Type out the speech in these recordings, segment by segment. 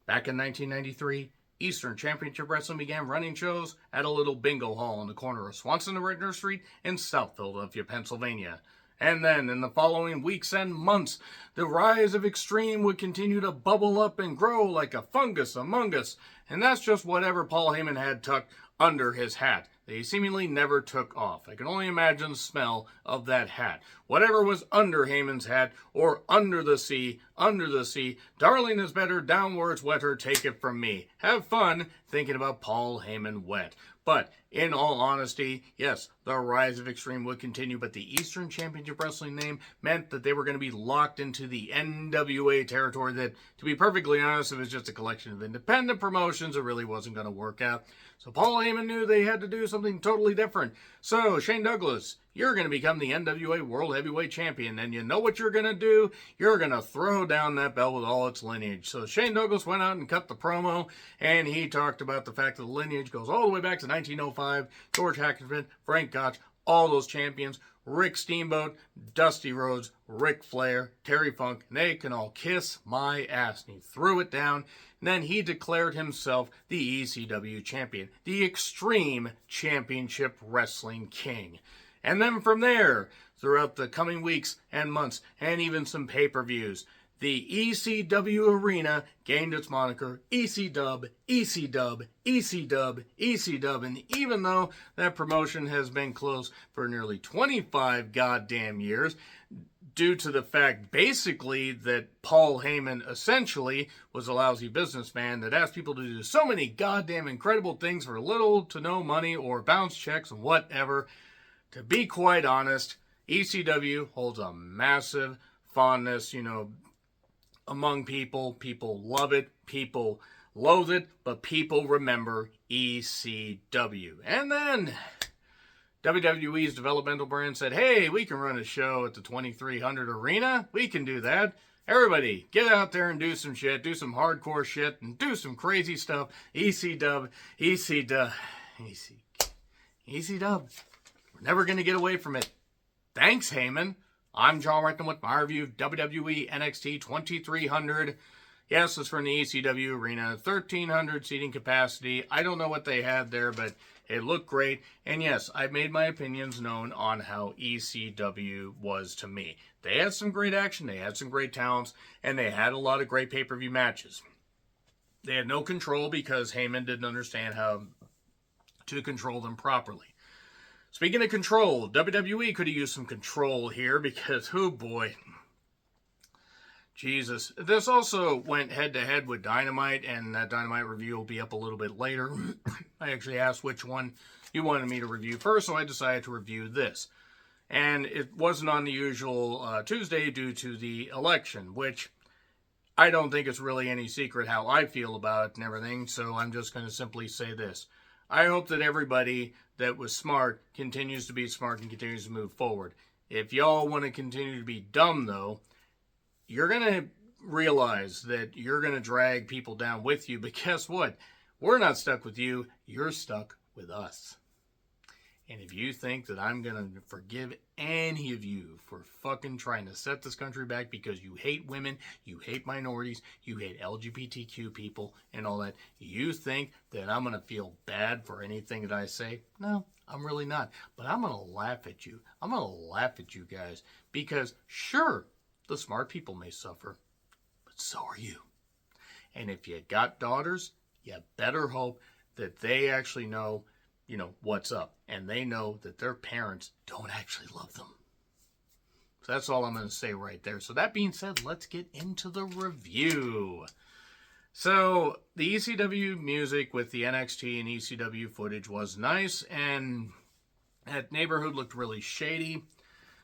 Back in 1993, Eastern Championship Wrestling began running shows at a little bingo hall on the corner of Swanson and Rittner Street in South Philadelphia, Pennsylvania. And then, in the following weeks and months, the rise of Extreme would continue to bubble up and grow like a fungus among us. And that's just whatever Paul Heyman had tucked under his hat. They seemingly never took off. I can only imagine the smell of that hat. Whatever was under Heyman's hat, or under the sea, darling is better, down where it's wetter, take it from me. Have fun thinking about Paul Heyman wet. But, in all honesty, yes, the rise of Extreme would continue, but the Eastern Championship Wrestling name meant that they were going to be locked into the NWA territory that, to be perfectly honest, it was just a collection of independent promotions. It really wasn't going to work out. So Paul Heyman knew they had to do something totally different. So, Shane Douglas, you're going to become the NWA World Heavyweight Champion, and you know what you're going to do? You're going to throw down that belt with all its lineage. So Shane Douglas went out and cut the promo, and he talked about the fact that the lineage goes all the way back to 1905, George Hackenschmidt, Frank Gotch, all those champions, Rick Steamboat, Dusty Rhodes, Ric Flair, Terry Funk, and they can all kiss my ass. And he threw it down, and then he declared himself the ECW champion, the Extreme Championship Wrestling King. And then from there, throughout the coming weeks and months, and even some pay-per-views, the ECW arena gained its moniker ECW, ECW, ECW, ECW, and even though that promotion has been closed for nearly 25 goddamn years, due to the fact, basically, that Paul Heyman essentially was a lousy businessman that asked people to do so many goddamn incredible things for little to no money or bounce checks and whatever. To be quite honest, ECW holds a massive fondness, among people. People love it, people loathe it, but people remember ECW. And then WWE's developmental brand said, hey, we can run a show at the 2300 Arena. We can do that. Everybody, get out there and do some shit, do some hardcore shit, and do some crazy stuff. ECW, ECW, ECW. We're never going to get away from it. Thanks, Heyman. I'm John Reckon with my review of WWE NXT 2300. Yes, it's from the ECW Arena. 1,300 seating capacity. I don't know what they had there, but it looked great. And yes, I've made my opinions known on how ECW was to me. They had some great action, they had some great talents, and they had a lot of great pay-per-view matches. They had no control because Heyman didn't understand how to control them properly. Speaking of control, WWE could have used some control here because, oh boy, Jesus. This also went head-to-head with Dynamite, and that Dynamite review will be up a little bit later. I actually asked which one you wanted me to review first, so I decided to review this. And it wasn't on the usual Tuesday due to the election, which I don't think it's really any secret how I feel about it and everything, so I'm just going to simply say this. I hope that everybody that was smart continues to be smart and continues to move forward. If y'all want to continue to be dumb, though, you're going to realize that you're going to drag people down with you. But guess what? We're not stuck with you. You're stuck with us. And if you think that I'm going to forgive any of you for fucking trying to set this country back because you hate women, you hate minorities, you hate LGBTQ people and all that, you think that I'm going to feel bad for anything that I say? No, I'm really not. But I'm going to laugh at you. I'm going to laugh at you guys because sure, the smart people may suffer, but so are you. And if you got daughters, you better hope that they actually know what's up. And they know that their parents don't actually love them. So that's all I'm going to say right there. So that being said, let's get into the review. So the ECW music with the NXT and ECW footage was nice. And that neighborhood looked really shady.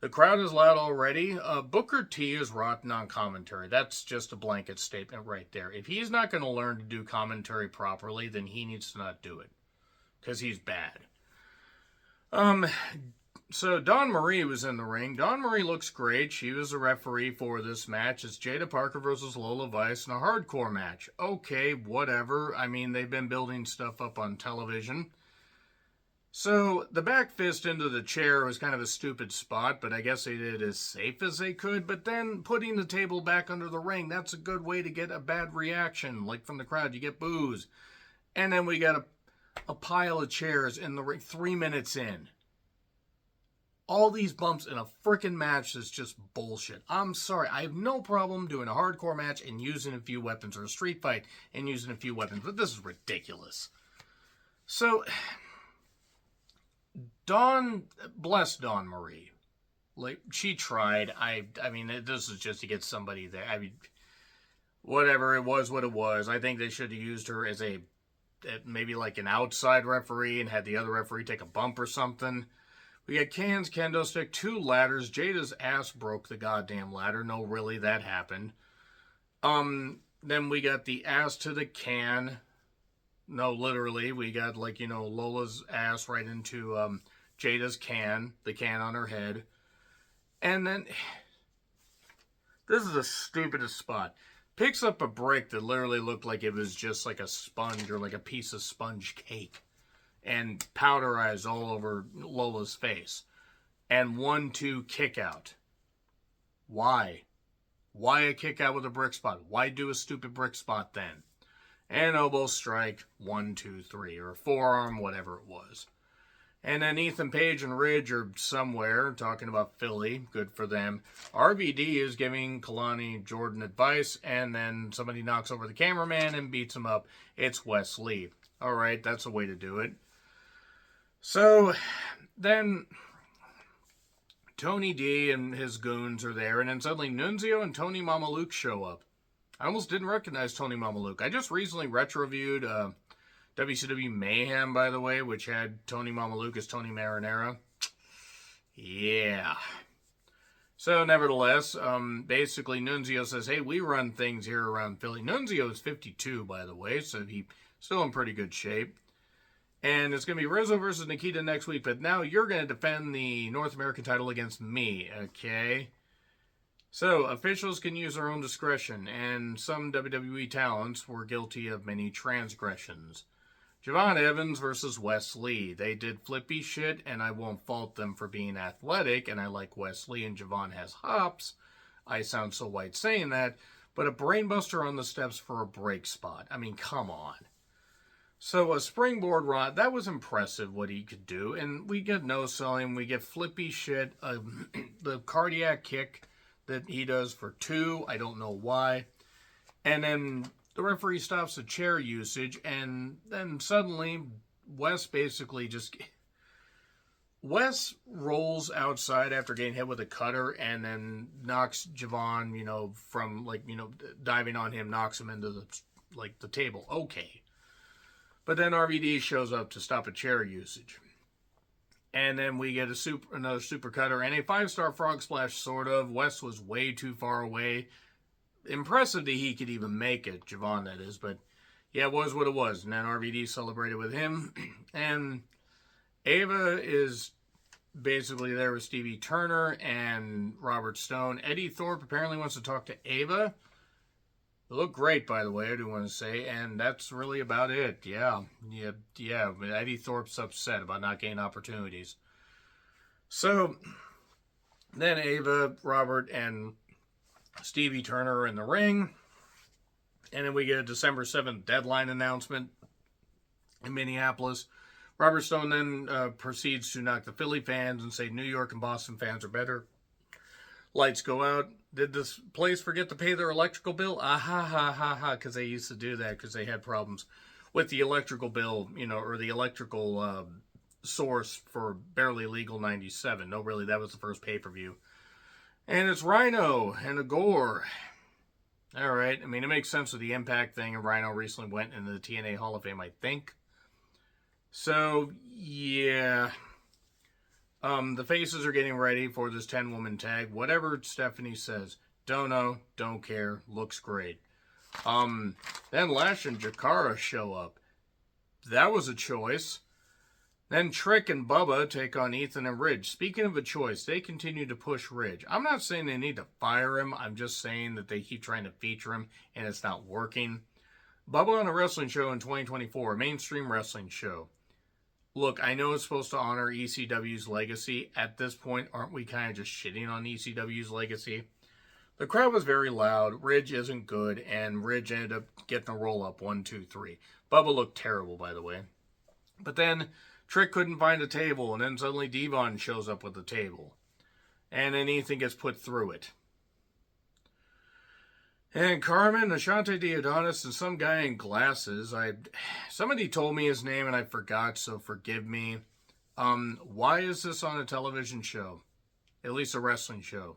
The crowd is loud already. Booker T is rotten on commentary. That's just a blanket statement right there. If he's not going to learn to do commentary properly, then he needs to not do it. Because he's bad. So Dawn Marie was in the ring. Dawn Marie looks great. She was a referee for this match. It's Jada Parker versus Lola Vice in a hardcore match. Okay, whatever. I mean, they've been building stuff up on television. So the back fist into the chair was kind of a stupid spot, but I guess they did it as safe as they could. But then putting the table back under the ring, that's a good way to get a bad reaction, like from the crowd. You get boos. And then we got a pile of chairs in the ring 3 minutes in. All these bumps in a freaking match is just bullshit. I'm sorry. I have no problem doing a hardcore match and using a few weapons, or a street fight and using a few weapons, but this is ridiculous. So, bless Dawn Marie. Like, she tried. I mean, this is just to get somebody there. I mean, whatever, it was what it was. I think they should have used her as maybe like an outside referee and had the other referee take a bump or something. We got cans, kendo stick, 2 ladders. Jada's ass broke the goddamn ladder. No, really, that happened. Then we got the ass to the can. No, literally, we got, like, Lola's ass right into Jada's can, the can on her head. And then, this is the stupidest spot. Picks up a brick that literally looked like it was just like a sponge or like a piece of sponge cake, and powderized all over Lola's face. And 1-2 kick out. Why? Why a kick out with a brick spot? Why do a stupid brick spot then? And elbow strike, 1, 2, 3, or forearm, whatever it was. And then Ethan Page and Ridge are somewhere talking about Philly. Good for them. RVD is giving Kalani Jordan advice, and then somebody knocks over the cameraman and beats him up. It's Wes Lee. All right, that's a way to do it. So then Tony D and his goons are there, and then suddenly Nunzio and Tony Mamaluke show up. I almost didn't recognize Tony Mamaluke. I just recently retro-reviewed WCW Mayhem, by the way, which had Tony Mamaluke as Tony Marinara. Yeah. So, nevertheless, basically Nunzio says, hey, we run things here around Philly. Nunzio is 52, by the way, so he's still in pretty good shape. And it's going to be Rizzo versus Nikita next week, but now you're going to defend the North American title against me, okay? So, officials can use their own discretion, and some WWE talents were guilty of many transgressions. Javon Evans versus Wes Lee. They did flippy shit, and I won't fault them for being athletic, and I like Wes Lee, and Javon has hops. I sound so white saying that, but a brainbuster on the steps for a break spot. I mean, come on. So a springboard rod, that was impressive what he could do, and we get no-selling, we get flippy shit, the cardiac kick that he does for 2, I don't know why, and then the referee stops the chair usage, and then suddenly Wes rolls outside after getting hit with a cutter, and then knocks Javon, from, diving on him, knocks him into the table. Okay. But then RVD shows up to stop a chair usage. And then we get another super cutter and a 5-star frog splash, sort of. Wes was way too far away. Impressive that he could even make it, Javon, that is. But, yeah, it was what it was. And then RVD celebrated with him. And Ava is basically there with Stevie Turner and Robert Stone. Eddie Thorpe apparently wants to talk to Ava. They look great, by the way, I do want to say, and that's really about it. Yeah. Eddie Thorpe's upset about not getting opportunities. So, then Ava, Robert, and Stevie Turner are in the ring, and then we get a December 7th deadline announcement in Minneapolis. Robert Stone then proceeds to knock the Philly fans and say New York and Boston fans are better. Lights go out. Did this place forget to pay their electrical bill? Because they used to do that because they had problems with the electrical bill, or the electrical source for Barely Legal 97. No, really, that was the first pay-per-view. And it's Rhino and a Gore. All right, I mean, it makes sense with the Impact thing, and Rhino recently went into the TNA Hall of Fame, I think. So, yeah. The faces are getting ready for this 10-woman tag. Whatever Stephanie says. Don't know. Don't care. Looks great. Then Lash and Jakara show up. That was a choice. Then Trick and Bubba take on Ethan and Ridge. Speaking of a choice, they continue to push Ridge. I'm not saying they need to fire him. I'm just saying that they keep trying to feature him, and it's not working. Bubba on a wrestling show in 2024, a mainstream wrestling show. Look, I know it's supposed to honor ECW's legacy. At this point, aren't we kind of just shitting on ECW's legacy? The crowd was very loud. Ridge isn't good, and Ridge ended up getting a roll up 1, 2, 3. Bubba looked terrible, by the way. But then Trick couldn't find a table, and then suddenly Devon shows up with a table. And then Ethan gets put through it. And Carmen, Ashante Diodonis, and some guy in glasses. Somebody told me his name and I forgot, so forgive me. Why is this on a television show? At least a wrestling show.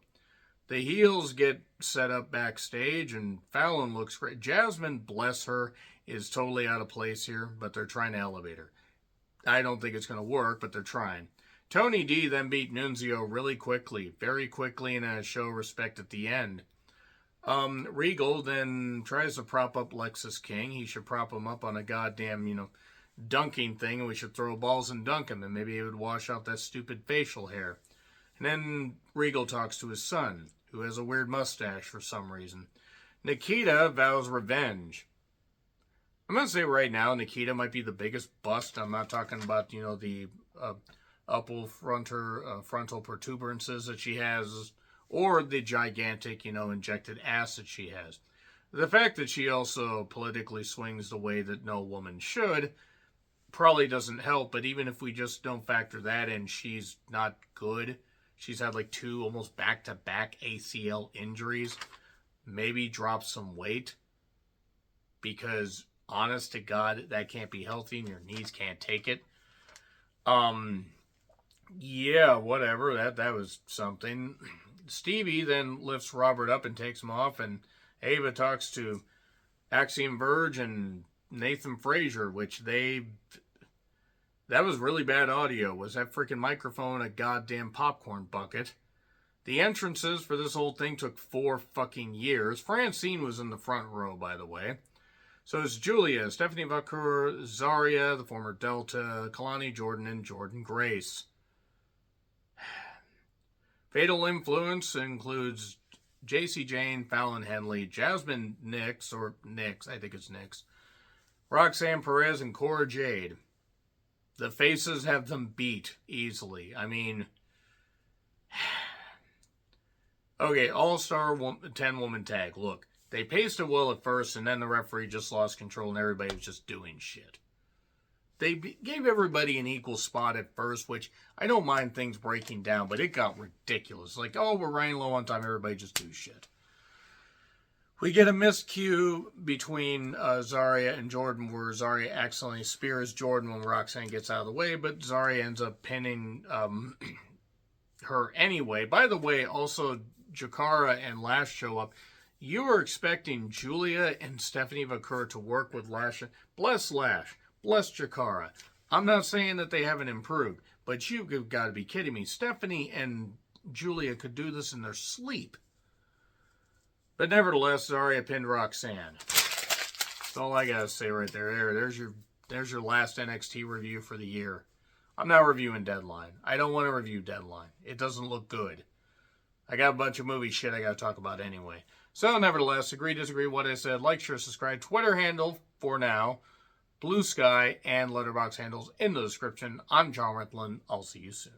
The heels get set up backstage, and Fallon looks great. Jasmine, bless her, is totally out of place here, but they're trying to elevate her. I don't think it's going to work, but they're trying. Tony D then beat Nunzio really quickly, very quickly, and a show respect at the end. Regal then tries to prop up Lexus King. He should prop him up on a goddamn, dunking thing, and we should throw balls and dunk him, and maybe it would wash out that stupid facial hair. And then Regal talks to his son, who has a weird mustache for some reason. Nikita vows revenge. I'm going to say right now, Nikita might be the biggest bust. I'm not talking about, the upper frontal protuberances that she has, or the gigantic, injected ass that she has. The fact that she also politically swings the way that no woman should probably doesn't help, but even if we just don't factor that in, she's not good. She's had like 2 almost back-to-back ACL injuries. Maybe drop some weight, because honest to God, that can't be healthy and your knees can't take it. Yeah, whatever. That was something. Stevie then lifts Robert up and takes him off, and Ava talks to Axiom Verge and Nathan Frazier, which that was really bad audio. Was that freaking microphone a goddamn popcorn bucket? The entrances for this whole thing took 4 fucking years. Francine was in the front row, by the way. So it's Julia, Stephanie Vacour, Zarya, the former Delta, Kalani Jordan, and Jordan Grace. Fatal Influence includes JC Jane, Fallon Henley, Jasmine Nix, I think it's Nix, Roxanne Perez, and Cora Jade. The faces have them beat easily. I mean, okay, All-Star 10-woman tag. Look, they paced it well at first, and then the referee just lost control, and everybody was just doing shit. They gave everybody an equal spot at first, which I don't mind things breaking down, but it got ridiculous. Like, oh, we're running low on time, everybody just do shit. We get a miscue between Zarya and Jordan, where Zarya accidentally spears Jordan when Roxanne gets out of the way, but Zarya ends up pinning her anyway. By the way, also, Jakara and Lash show up. You were expecting Julia and Stephanie Vacour to work with Lash. Bless Lash. Bless Jakara. I'm not saying that they haven't improved, but you've got to be kidding me. Stephanie and Julia could do this in their sleep. But nevertheless, Zarya pinned Roxanne. That's all I got to say right there. There's your last NXT review for the year. I'm not reviewing Deadline. I don't want to review Deadline. It doesn't look good. I got a bunch of movie shit I got to talk about anyway. So, nevertheless, agree, disagree, what I said. Like, share, subscribe. Twitter handle for now. Blue Sky and Letterboxd handles in the description. I'm John Riplin. I'll see you soon.